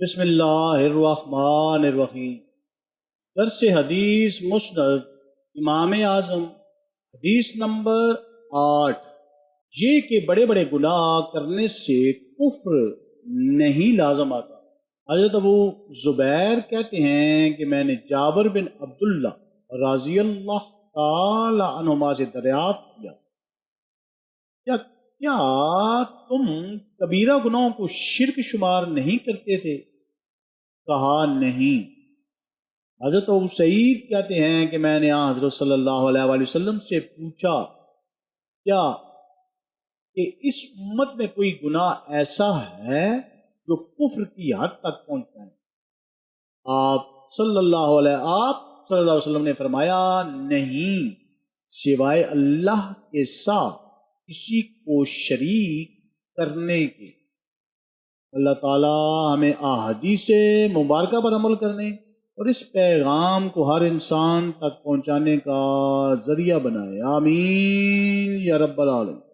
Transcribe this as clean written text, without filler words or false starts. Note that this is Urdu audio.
بسم اللہ الرحمن الرحیم۔ درس حدیث مسند امام اعظم، حدیث نمبر 8۔ یہ کہ بڑے بڑے گناہ کرنے سے کفر نہیں لازم آتا۔ حضرت ابو زبیر کہتے ہیں کہ میں نے جابر بن عبداللہ رضی اللہ تعالی عنہما سے دریافت کیا کیا تم کبیرہ گناہوں کو شرک شمار نہیں کرتے تھے؟ کہا نہیں۔ حضرت ابو سعید کہتے ہیں کہ میں نے حضرت صلی اللہ علیہ وآلہ وسلم سے پوچھا کیا کہ اس امت میں کوئی گناہ ایسا ہے جو کفر کی حد تک پہنچتا ہے؟ آپ صلی اللہ علیہ وسلم نے فرمایا نہیں، سوائے اللہ کے ساتھ کسی کو شریک کرنے کے۔ اللہ تعالی ہمیں احادیث مبارکہ پر عمل کرنے اور اس پیغام کو ہر انسان تک پہنچانے کا ذریعہ بنائے، آمین یا رب العالمین۔